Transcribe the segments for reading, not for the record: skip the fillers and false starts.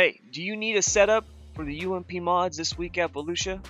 Hey, do you need a setup for the UMP mods this week at Volusia?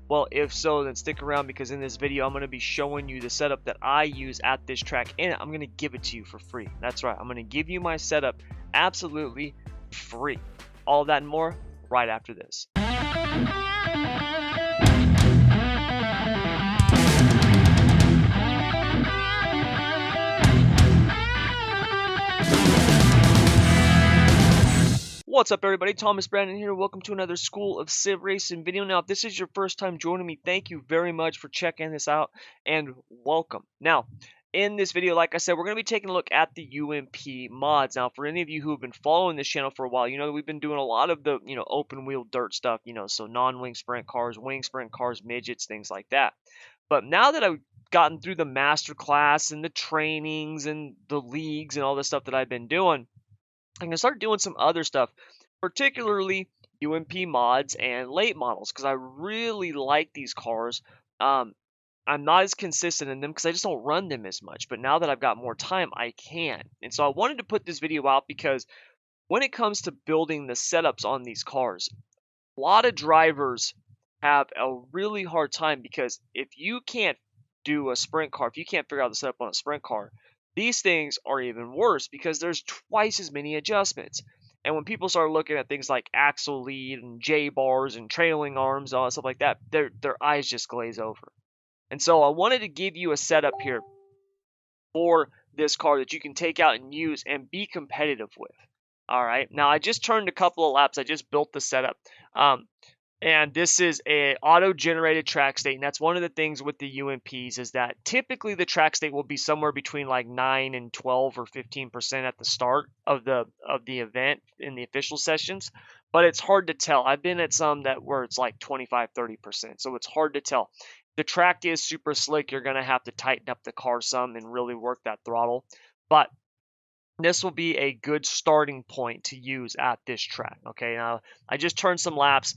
Well, if so, then stick around because in this video, I'm going to be showing you the setup that I use at this track, and I'm going to give it to you for free. That's right, I'm going to give you my setup absolutely free. All that and more right after this. What's up, everybody? Thomas Brandon here. Welcome to another School of Civ Racing video. Now, if this is your first time joining me, thank you very much for checking this out and welcome. Now, in this video, like I said, we're going to be taking a look at the UMP mods. Now, for any of you who have been following this channel for a while, you know that we've been doing a lot of the, open wheel dirt stuff, so non-wing sprint cars, wing sprint cars, midgets, things like that. But now that I've gotten through the master class and the trainings and the leagues and all the stuff that I've been doing, I'm going to start doing some other stuff, particularly UMP mods and late models, because I really like these cars. I'm not as consistent in them because I just don't run them as much, but now that I've got more time, I can. And so I wanted to put this video out because when it comes to building the setups on these cars, a lot of drivers have a really hard time because if you can't do a sprint car, if you can't figure out the setup on a sprint car, these things are even worse because there's twice as many adjustments. And when people start looking at things like axle lead and J-bars and trailing arms and all that stuff like that, their eyes just glaze over. And so I wanted to give you a setup here for this car that you can take out and use and be competitive with. All right. Now, I just turned a couple of laps. I just built the setup. And this is a auto-generated track state, and that's one of the things with the UMPs is that typically the track state will be somewhere between like 9 and 12 or 15% at the start of the event in the official sessions, but it's hard to tell. I've been at some where it's like 25-30%, so it's hard to tell. The track is super slick. You're going to have to tighten up the car some and really work that throttle, but this will be a good starting point to use at this track. Okay, now I just turned some laps.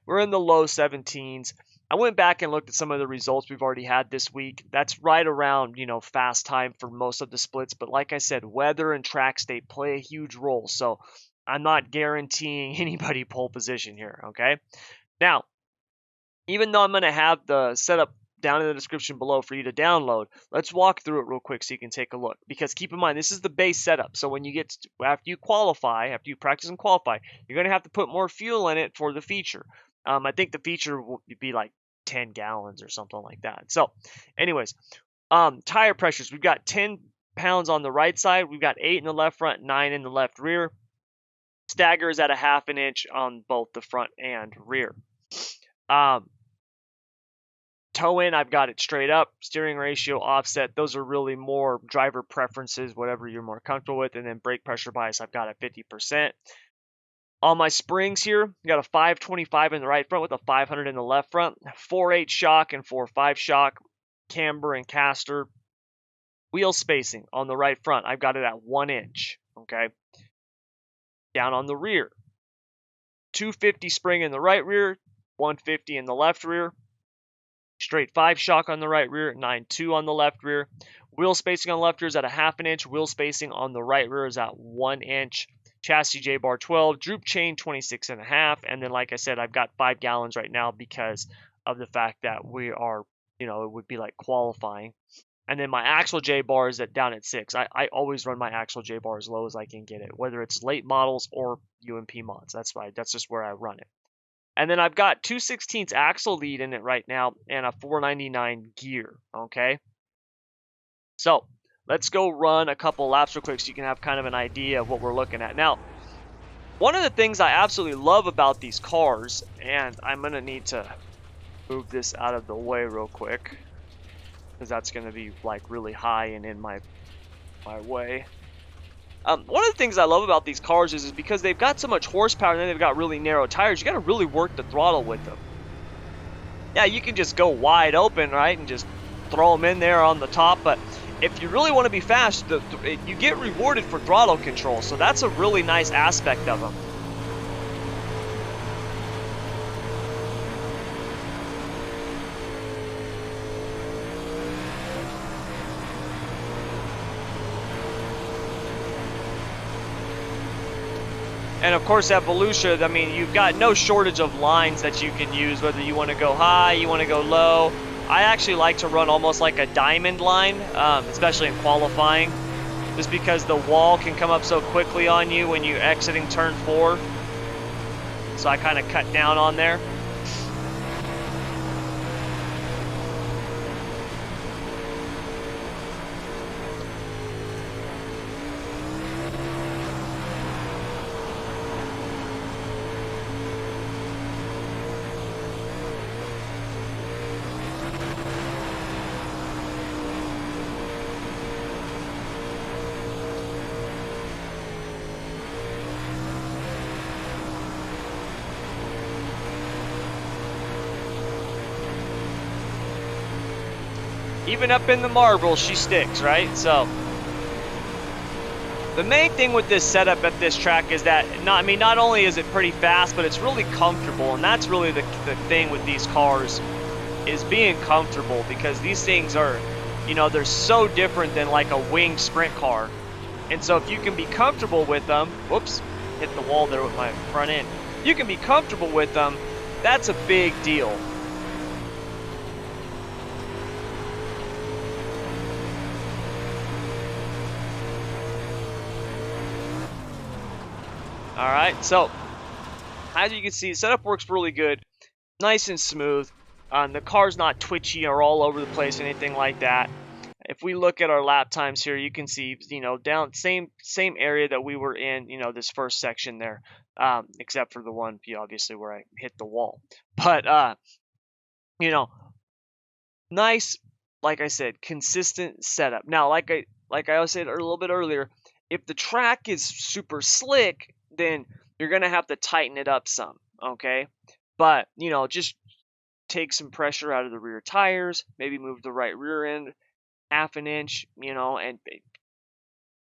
We're in the low 17s. I went back and looked at some of the results we've already had this week. That's right around, fast time for most of the splits. But like I said, weather and track state play a huge role. So I'm not guaranteeing anybody pole position here. Okay, now, even though I'm going to have the setup down in the description below for you to download, let's walk through it real quick so you can take a look. Because keep in mind, this is the base setup. So when you get after you practice and qualify, you're going to have to put more fuel in it for the feature. I think the feature will be like 10 gallons or something like that. So anyways, tire pressures, we've got 10 pounds on the right side. We've got 8 in the left front, 9 in the left rear. Stagger is at 1/2 inch on both the front and rear. Toe in, I've got it straight up. Steering ratio, offset, those are really more driver preferences, whatever you're more comfortable with. And then brake pressure bias, I've got at 50%. On my springs here, I got a 525 in the right front with a 500 in the left front. 4.8 shock and 4.5 shock. Camber and caster. Wheel spacing on the right front, I've got it at 1 inch. Okay. Down on the rear, 250 spring in the right rear, 150 in the left rear. Straight 5 shock on the right rear, 9.2 on the left rear. Wheel spacing on the left rear is at 1/2 inch. Wheel spacing on the right rear is at 1 inch. Chassis J-bar 12. Droop chain 26.5. And then, like I said, I've got 5 gallons right now because of the fact that we are, it would be like qualifying. And then my axle J-bar is down at 6. I always run my axle J-bar as low as I can get it, whether it's late models or UMP mods. That's right. That's just where I run it. And then I've got 2/16 axle lead in it right now and a 499 gear, okay? So let's go run a couple laps real quick so you can have kind of an idea of what we're looking at. Now, one of the things I absolutely love about these cars, and I'm going to need to move this out of the way real quick because that's going to be like really high and in my way. One of the things I love about these cars is because they've got so much horsepower and then they've got really narrow tires, you got to really work the throttle with them. Yeah, you can just go wide open, right, and just throw them in there on the top, but if you really want to be fast, you get rewarded for throttle control, so that's a really nice aspect of them. And of course at Volusia, I mean, you've got no shortage of lines that you can use, whether you want to go high, you want to go low. I actually like to run almost like a diamond line, especially in qualifying, just because the wall can come up so quickly on you when you're exiting turn 4. So I kind of cut down on there. Even up in the marbles, she sticks, right? So the main thing with this setup at this track is that, not only is it pretty fast, but it's really comfortable. And that's really the thing with these cars, is being comfortable, because these things are, they're so different than like a winged sprint car. And so if you can be comfortable with them, whoops, hit the wall there with my front end. You can be comfortable with them, that's a big deal. Alright, so as you can see, the setup works really good, nice and smooth. The car's not twitchy or all over the place or anything like that. If we look at our lap times here, you can see, down same area that we were in, this first section there, except for the one, obviously, where I hit the wall. But, nice, like I said, consistent setup. Now, like I said a little bit earlier, if the track is super slick, then you're going to have to tighten it up some, okay? But, just take some pressure out of the rear tires, maybe move the right rear end half an inch, and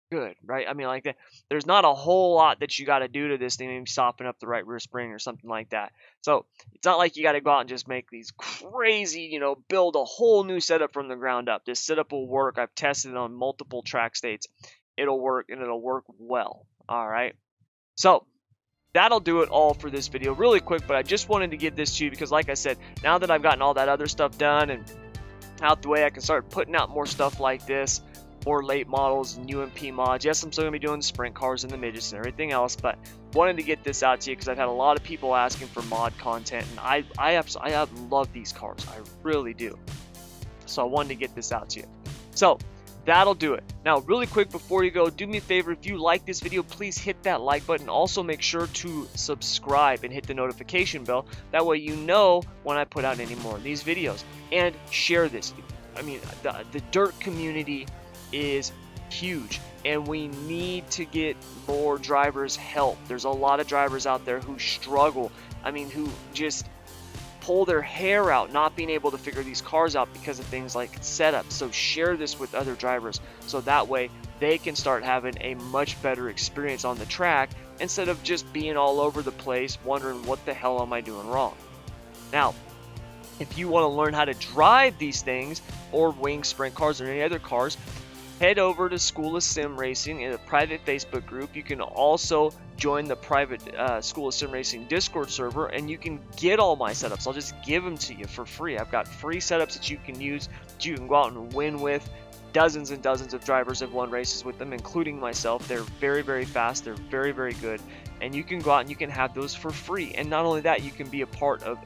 good, right? I mean, like that. There's not a whole lot that you got to do to this thing, maybe soften up the right rear spring or something like that. So it's not like you got to go out and just make these crazy, build a whole new setup from the ground up. This setup will work. I've tested it on multiple track states. It'll work, and it'll work well. All right. So that'll do it all for this video. Really quick, but I just wanted to give this to you because, like I said, now that I've gotten all that other stuff done and out the way, I can start putting out more stuff like this, more late models and UMP mods. Yes, I'm still going to be doing the sprint cars and the midgets and everything else, but wanted to get this out to you because I've had a lot of people asking for mod content, and I love these cars. I really do. So I wanted to get this out to you. So that'll do it. Now, really quick before you go, do me a favor. If you like this video, please hit that like button. Also, make sure to subscribe and hit the notification bell. That way you know when I put out any more of these videos. And share this. I mean, the dirt community is huge, and we need to get more drivers help. There's a lot of drivers out there who struggle. I mean, who just pull their hair out not being able to figure these cars out because of things like setup. So share this with other drivers so that way they can start having a much better experience on the track instead of just being all over the place wondering what the hell am I doing wrong. Now, if you want to learn how to drive these things or wing sprint cars or any other cars, head over to School of Sim Racing in a private Facebook group. You can also join the private School of Sim Racing Discord server, and you can get all my setups. I'll just give them to you for free. I've got free setups that you can use, that you can go out and win with. Dozens and dozens of drivers have won races with them, including myself. They're very, very fast. They're very, very good. And you can go out and you can have those for free. And not only that, you can be a part of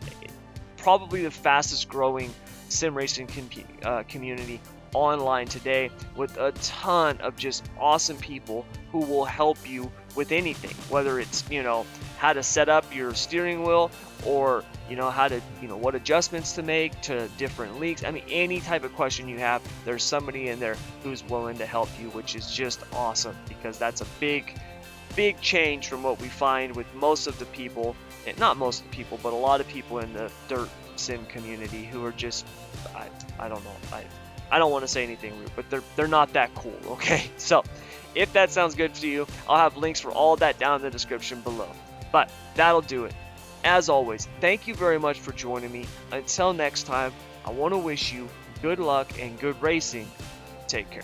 probably the fastest growing sim racing community online today, with a ton of just awesome people who will help you with anything, whether it's how to set up your steering wheel, or how to what adjustments to make to different leagues. I mean, any type of question you have, there's somebody in there who's willing to help you, which is just awesome, because that's a big change from what we find with most of the people, and not most of the people, but a lot of people in the dirt sim community who are just I don't know, I don't want to say anything rude, but they're not that cool, okay? So if that sounds good to you, I'll have links for all of that down in the description below. But that'll do it. As always, thank you very much for joining me. Until next time, I want to wish you good luck and good racing. Take care.